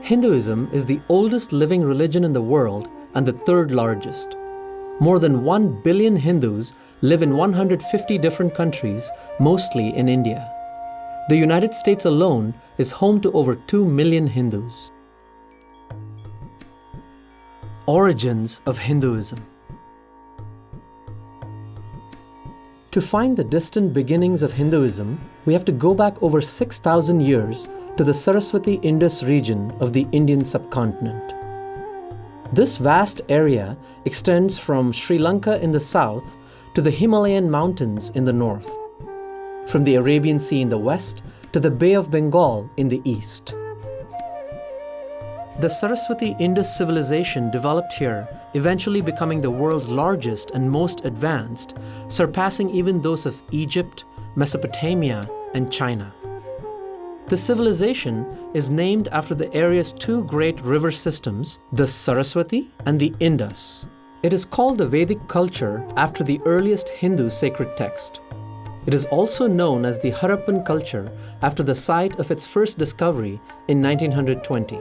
Hinduism is the oldest living religion in the world and the third largest. More than 1 billion Hindus live in 150 different countries, mostly in India. The United States alone is home to over 2 million Hindus. Origins of Hinduism. To find the distant beginnings of Hinduism, we have to go back over 6,000 years to the Saraswati-Indus region of the Indian subcontinent. This vast area extends from Sri Lanka in the south to the Himalayan mountains in the north, from the Arabian Sea in the west to the Bay of Bengal in the east. The Saraswati-Indus civilization developed here, eventually becoming the world's largest and most advanced, surpassing even those of Egypt, Mesopotamia, and China. The civilization is named after the area's two great river systems, the Saraswati and the Indus. It is called the Vedic culture after the earliest Hindu sacred text. It is also known as the Harappan culture after the site of its first discovery in 1920.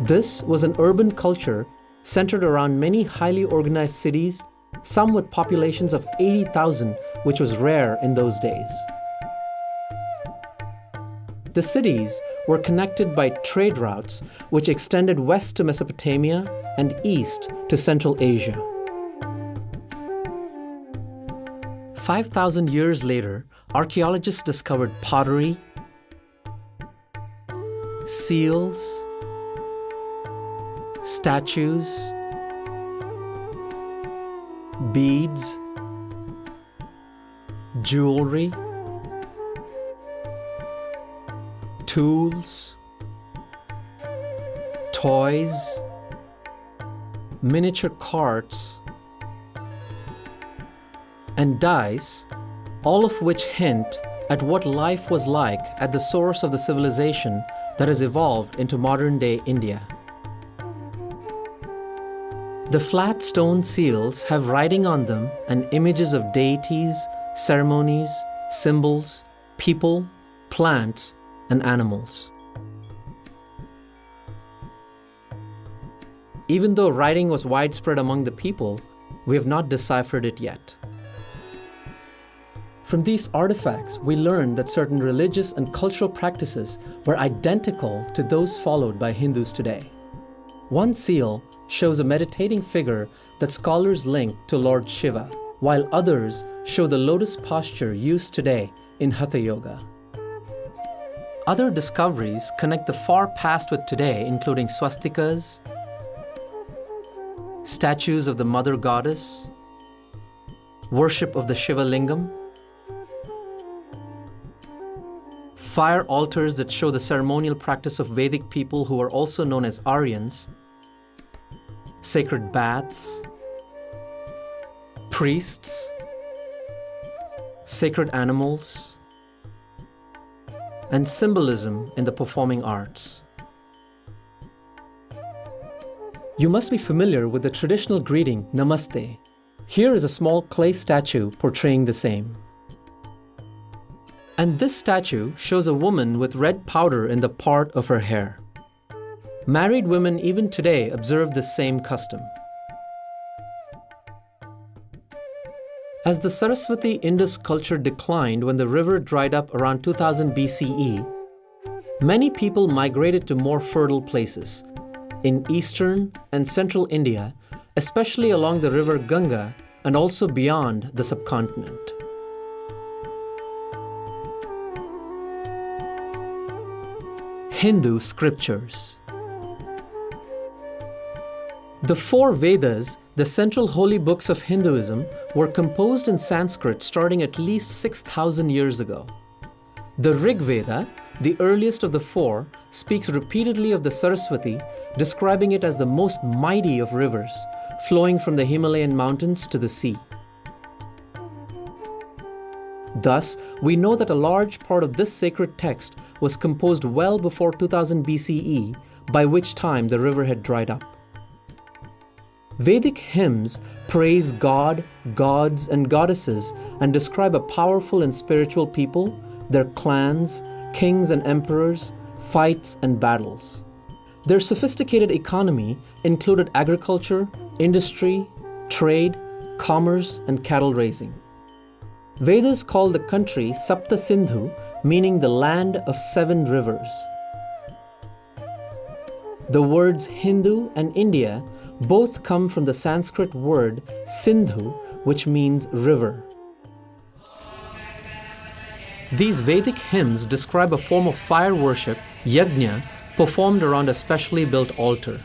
This was an urban culture centered around many highly organized cities, some with populations of 80,000, which was rare in those days. The cities were connected by trade routes which extended west to Mesopotamia and east to Central Asia. 5,000 years later, archaeologists discovered pottery, seals, statues, beads, jewelry, tools, toys, miniature carts, and dice, all of which hint at what life was like at the source of the civilization that has evolved into modern-day India. The flat stone seals have writing on them and images of deities, ceremonies, symbols, people, plants, and animals. Even though writing was widespread among the people, we have not deciphered it yet. From these artifacts, we learn that certain religious and cultural practices were identical to those followed by Hindus today. One seal shows a meditating figure that scholars link to Lord Shiva, while others show the lotus posture used today in Hatha Yoga. Other discoveries connect the far past with today, including swastikas, statues of the Mother Goddess, worship of the Shiva Lingam, fire altars that show the ceremonial practice of Vedic people who are also known as Aryans, sacred baths, priests, sacred animals, and symbolism in the performing arts. You must be familiar with the traditional greeting, Namaste. Here is a small clay statue portraying the same. And this statue shows a woman with red powder in the part of her hair. Married women even today observe this same custom. As the Saraswati-Indus culture declined when the river dried up around 2000 BCE, many people migrated to more fertile places in eastern and central India, especially along the river Ganga and also beyond the subcontinent. Hindu scriptures. The four Vedas, the central holy books of Hinduism, were composed in Sanskrit starting at least 6,000 years ago. The Rig Veda, the earliest of the four, speaks repeatedly of the Saraswati, describing it as the most mighty of rivers, flowing from the Himalayan mountains to the sea. Thus, we know that a large part of this sacred text was composed well before 2000 BCE, by which time the river had dried up. Vedic hymns praise God, gods, and goddesses and describe a powerful and spiritual people, their clans, kings and emperors, fights and battles. Their sophisticated economy included agriculture, industry, trade, commerce, and cattle raising. Vedas call the country Sapta Sindhu, meaning the land of 7 rivers. The words Hindu and India both come from the Sanskrit word Sindhu, which means river. These Vedic hymns describe a form of fire worship, yajna, performed around a specially built altar.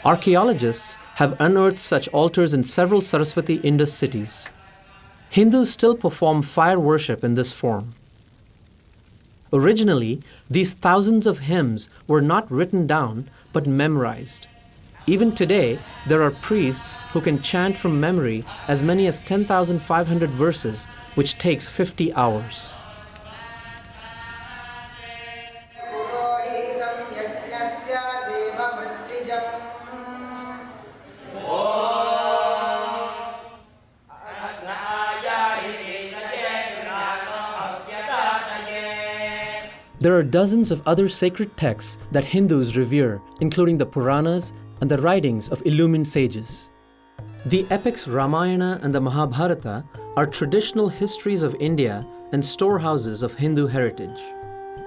Archaeologists have unearthed such altars in several Saraswati Indus cities. Hindus still perform fire worship in this form. Originally, these thousands of hymns were not written down but memorized. Even today, there are priests who can chant from memory as many as 10,500 verses, which takes 50 hours. There are dozens of other sacred texts that Hindus revere, including the Puranas and the writings of illumined sages. The epics Ramayana and the Mahabharata are traditional histories of India and storehouses of Hindu heritage.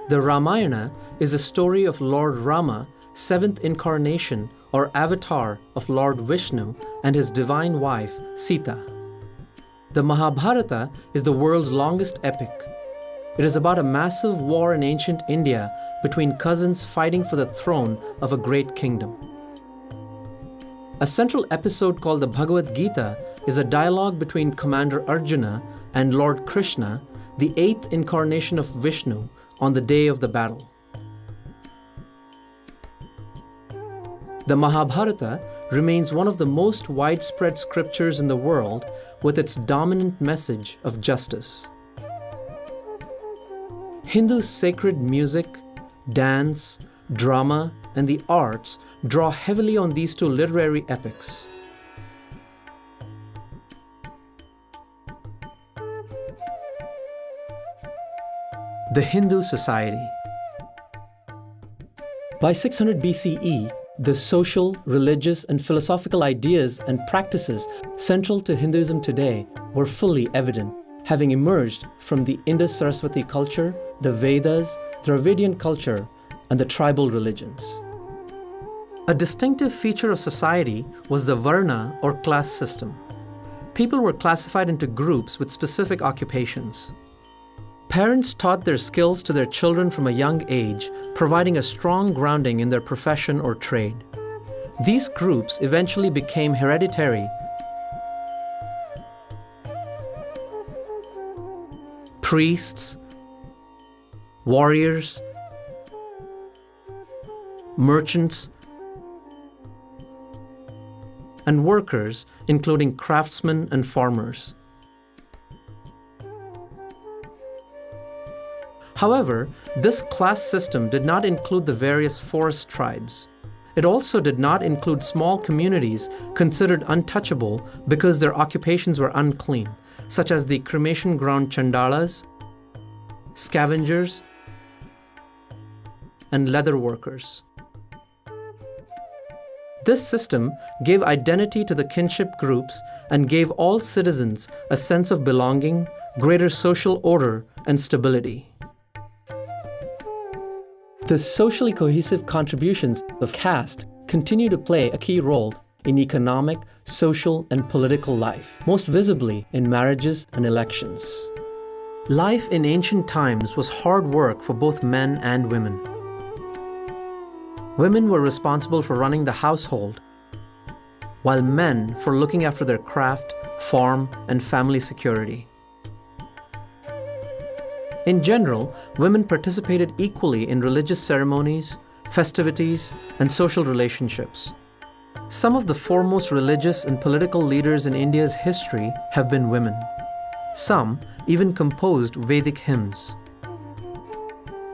The Ramayana is a story of Lord Rama, 7th incarnation or avatar of Lord Vishnu and his divine wife, Sita. The Mahabharata is the world's longest epic. It is about a massive war in ancient India between cousins fighting for the throne of a great kingdom. A central episode called the Bhagavad Gita is a dialogue between Commander Arjuna and Lord Krishna, the 8th incarnation of Vishnu, on the day of the battle. The Mahabharata remains one of the most widespread scriptures in the world with its dominant message of justice. Hindu sacred music, dance, drama, and the arts draw heavily on these 2 literary epics. The Hindu society. By 600 BCE, the social, religious, and philosophical ideas and practices central to Hinduism today were fully evident, having emerged from the Indus-Saraswati culture, the Vedas, Dravidian culture, and the tribal religions. A distinctive feature of society was the Varna or class system. People were classified into groups with specific occupations. Parents taught their skills to their children from a young age, providing a strong grounding in their profession or trade. These groups eventually became hereditary. Priests, warriors, merchants, and workers, including craftsmen and farmers. However, this class system did not include the various forest tribes. It also did not include small communities considered untouchable because their occupations were unclean, such as the cremation ground chandalas, scavengers, and leather workers. This system gave identity to the kinship groups and gave all citizens a sense of belonging, greater social order, and stability. The socially cohesive contributions of caste continue to play a key role in economic, social, and political life, most visibly in marriages and elections. Life in ancient times was hard work for both men and women. Women were responsible for running the household, while men for looking after their craft, farm, and family security. In general, women participated equally in religious ceremonies, festivities, and social relationships. Some of the foremost religious and political leaders in India's history have been women. Some even composed Vedic hymns.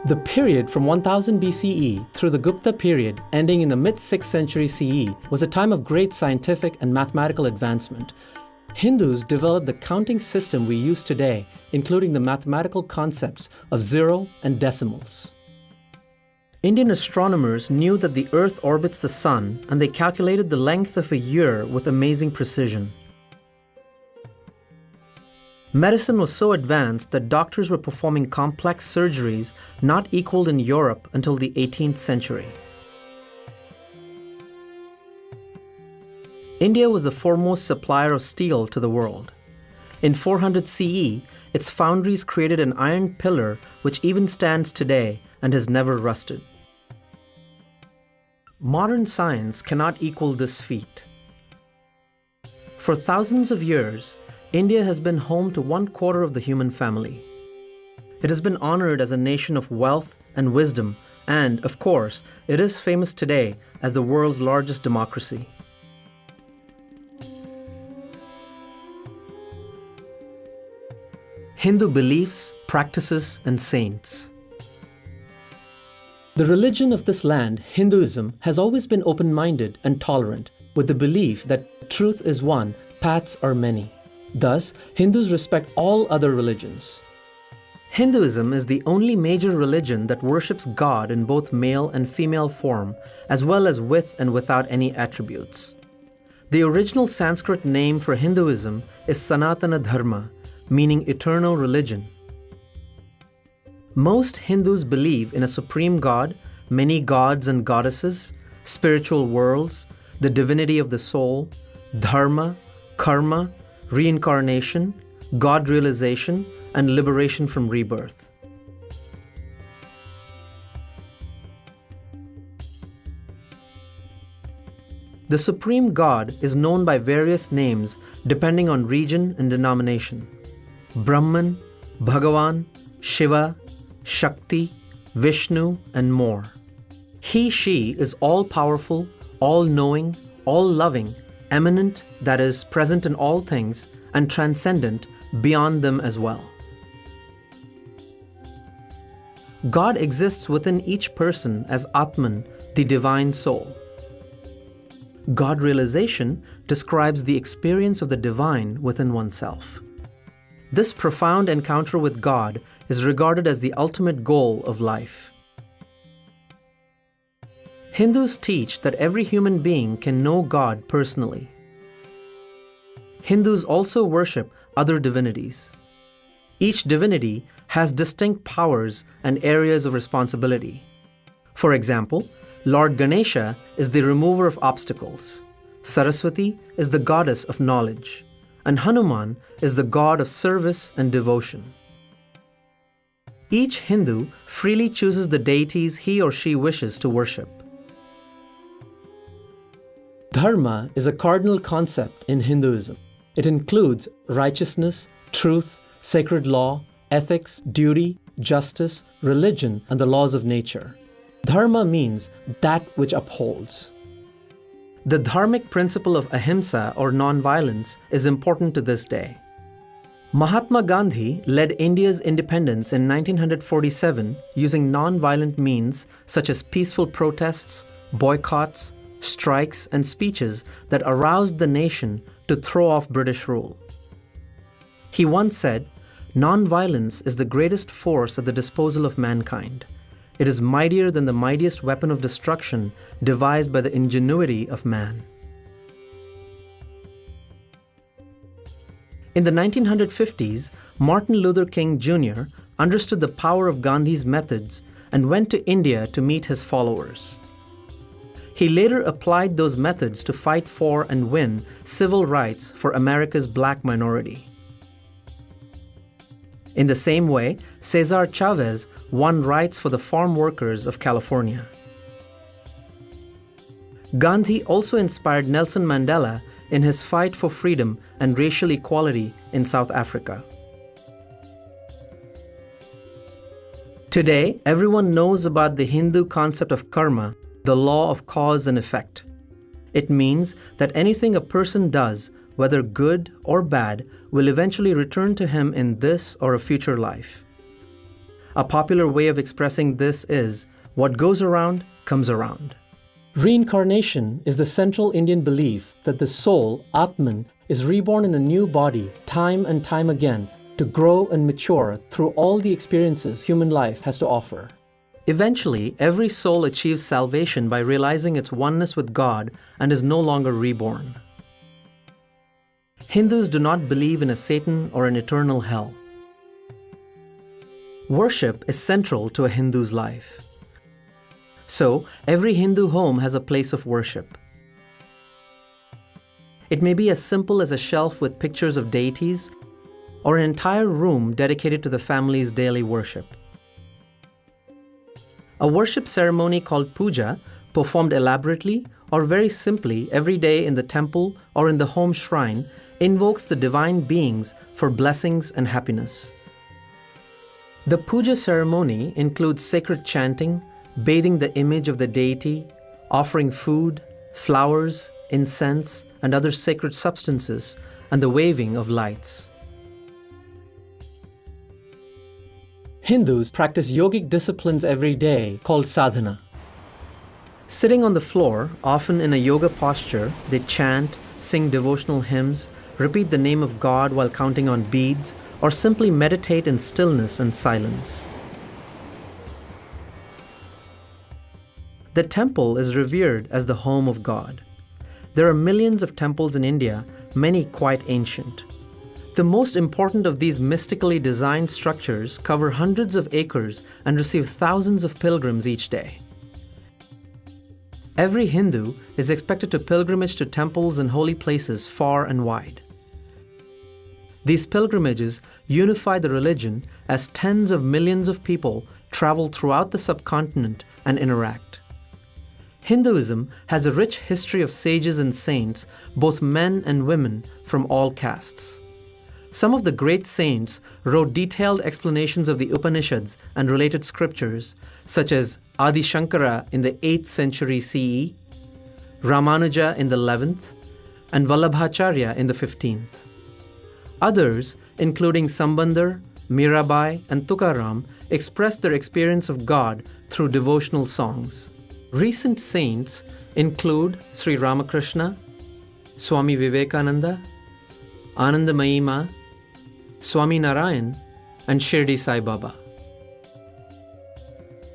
The period from 1000 BCE through the Gupta period, ending in the mid-6th century CE, was a time of great scientific and mathematical advancement. Hindus developed the counting system we use today, including the mathematical concepts of zero and decimals. Indian astronomers knew that the Earth orbits the Sun, and they calculated the length of a year with amazing precision. Medicine was so advanced that doctors were performing complex surgeries not equaled in Europe until the 18th century. India was the foremost supplier of steel to the world. In 400 CE, its foundries created an iron pillar which even stands today and has never rusted. Modern science cannot equal this feat. For thousands of years, India has been home to 1/4 of the human family. It has been honored as a nation of wealth and wisdom, and, of course, it is famous today as the world's largest democracy. Hindu beliefs, practices, and saints. The religion of this land, Hinduism, has always been open-minded and tolerant, with the belief that truth is one, paths are many. Thus, Hindus respect all other religions. Hinduism is the only major religion that worships God in both male and female form, as well as with and without any attributes. The original Sanskrit name for Hinduism is Sanatana Dharma, meaning eternal religion. Most Hindus believe in a supreme God, many gods and goddesses, spiritual worlds, the divinity of the soul, dharma, karma, reincarnation, God realization, and liberation from rebirth. The Supreme God is known by various names depending on region and denomination. Brahman, Bhagavan, Shiva, Shakti, Vishnu, and more. He/she is all-powerful, all-knowing, all-loving, eminent, that is, present in all things, and transcendent, beyond them as well. God exists within each person as Atman, the divine soul. God realization describes the experience of the divine within oneself. This profound encounter with God is regarded as the ultimate goal of life. Hindus teach that every human being can know God personally. Hindus also worship other divinities. Each divinity has distinct powers and areas of responsibility. For example, Lord Ganesha is the remover of obstacles, Saraswati is the goddess of knowledge, and Hanuman is the god of service and devotion. Each Hindu freely chooses the deities he or she wishes to worship. Dharma is a cardinal concept in Hinduism. It includes righteousness, truth, sacred law, ethics, duty, justice, religion, and the laws of nature. Dharma means that which upholds. The dharmic principle of ahimsa or non-violence is important to this day. Mahatma Gandhi led India's independence in 1947 using non-violent means such as peaceful protests, boycotts, strikes, and speeches that aroused the nation to throw off British rule. He once said, "Non-violence is the greatest force at the disposal of mankind. It is mightier than the mightiest weapon of destruction devised by the ingenuity of man." In the 1950s, Martin Luther King Jr. understood the power of Gandhi's methods and went to India to meet his followers. He later applied those methods to fight for and win civil rights for America's black minority. In the same way, Cesar Chavez won rights for the farm workers of California. Gandhi also inspired Nelson Mandela in his fight for freedom and racial equality in South Africa. Today, everyone knows about the Hindu concept of karma, the law of cause and effect. It means that anything a person does, whether good or bad, will eventually return to him in this or a future life. A popular way of expressing this is, what goes around comes around. Reincarnation is the central Indian belief that the soul, Atman, is reborn in a new body time and time again to grow and mature through all the experiences human life has to offer. Eventually, every soul achieves salvation by realizing its oneness with God and is no longer reborn. Hindus do not believe in a Satan or an eternal hell. Worship is central to a Hindu's life. So, every Hindu home has a place of worship. It may be as simple as a shelf with pictures of deities, or an entire room dedicated to the family's daily worship. A worship ceremony called puja, performed elaborately or very simply every day in the temple or in the home shrine, invokes the divine beings for blessings and happiness. The puja ceremony includes sacred chanting, bathing the image of the deity, offering food, flowers, incense, and other sacred substances, and the waving of lights. Hindus practice yogic disciplines every day called sadhana. Sitting on the floor, often in a yoga posture, they chant, sing devotional hymns, repeat the name of God while counting on beads, or simply meditate in stillness and silence. The temple is revered as the home of God. There are millions of temples in India, many quite ancient. The most important of these mystically designed structures cover hundreds of acres and receive thousands of pilgrims each day. Every Hindu is expected to pilgrimage to temples and holy places far and wide. These pilgrimages unify the religion as tens of millions of people travel throughout the subcontinent and interact. Hinduism has a rich history of sages and saints, both men and women from all castes. Some of the great saints wrote detailed explanations of the Upanishads and related scriptures, such as Adi Shankara in the 8th century CE, Ramanuja in the 11th, and Vallabhacharya in the 15th. Others, including Sambandar, Mirabai, and Tukaram, expressed their experience of God through devotional songs. Recent saints include Sri Ramakrishna, Swami Vivekananda, Anandamayi Ma, Swami Narayan, and Shirdi Sai Baba.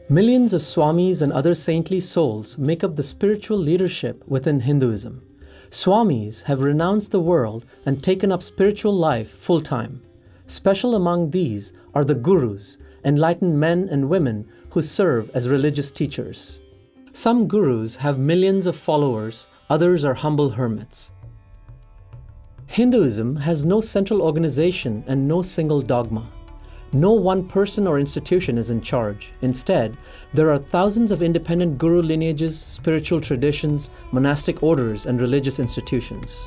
Millions of Swamis and other saintly souls make up the spiritual leadership within Hinduism. Swamis have renounced the world and taken up spiritual life full-time. Special among these are the gurus, enlightened men and women who serve as religious teachers. Some gurus have millions of followers, others are humble hermits. Hinduism has no central organization and no single dogma. No one person or institution is in charge. Instead, there are thousands of independent guru lineages, spiritual traditions, monastic orders, and religious institutions.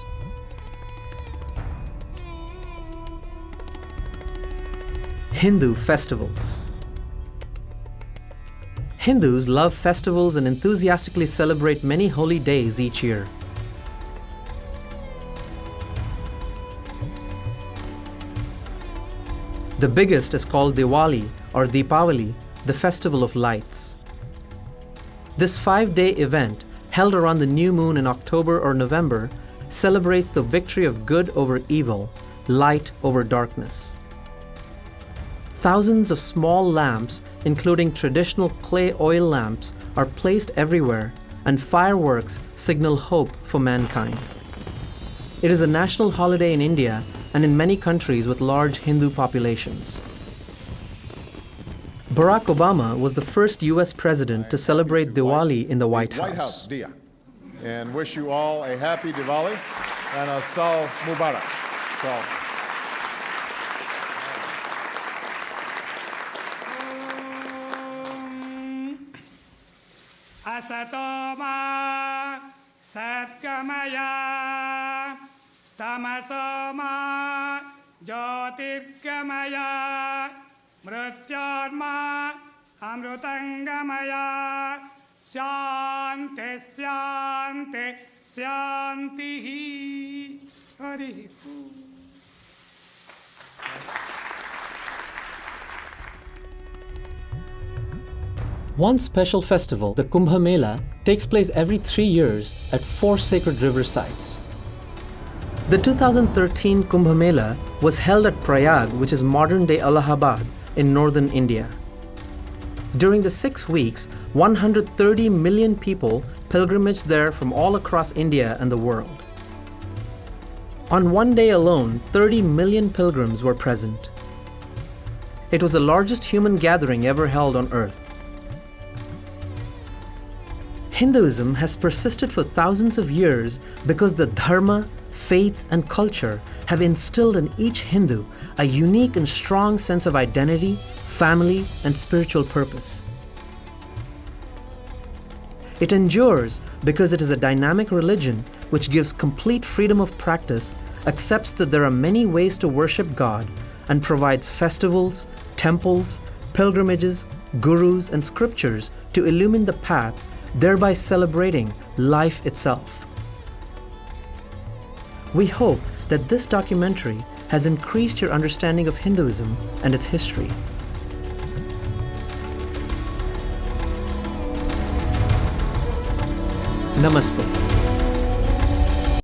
Hindu festivals. Hindus love festivals and enthusiastically celebrate many holy days each year. The biggest is called Diwali or Deepavali, the festival of lights. This 5-day event, held around the new moon in October or November, celebrates the victory of good over evil, light over darkness. Thousands of small lamps, including traditional clay oil lamps, are placed everywhere, and fireworks signal hope for mankind. It is a national holiday in India and in many countries with large Hindu populations. Barack Obama was the first U.S. president to celebrate Diwali in the White House. Dia, and wish you all a happy Diwali and a Sal Mubarak. Asatoma Satkamaya Tamasoma Jyotirgamaya Mrityarma Amrutangamaya Shanti Shanti Shanti Hari. One special festival, the Kumbh Mela, takes place every 3 years at 4 sacred river sites. The 2013 Kumbh Mela was held at Prayag, which is modern-day Allahabad, in northern India. During the 6 weeks, 130 million people pilgrimaged there from all across India and the world. On one day alone, 30 million pilgrims were present. It was the largest human gathering ever held on earth. Hinduism has persisted for thousands of years because the dharma, faith, and culture have instilled in each Hindu a unique and strong sense of identity, family, and spiritual purpose. It endures because it is a dynamic religion which gives complete freedom of practice, accepts that there are many ways to worship God, and provides festivals, temples, pilgrimages, gurus, and scriptures to illumine the path, thereby celebrating life itself. We hope that this documentary has increased your understanding of Hinduism and its history. Namaste.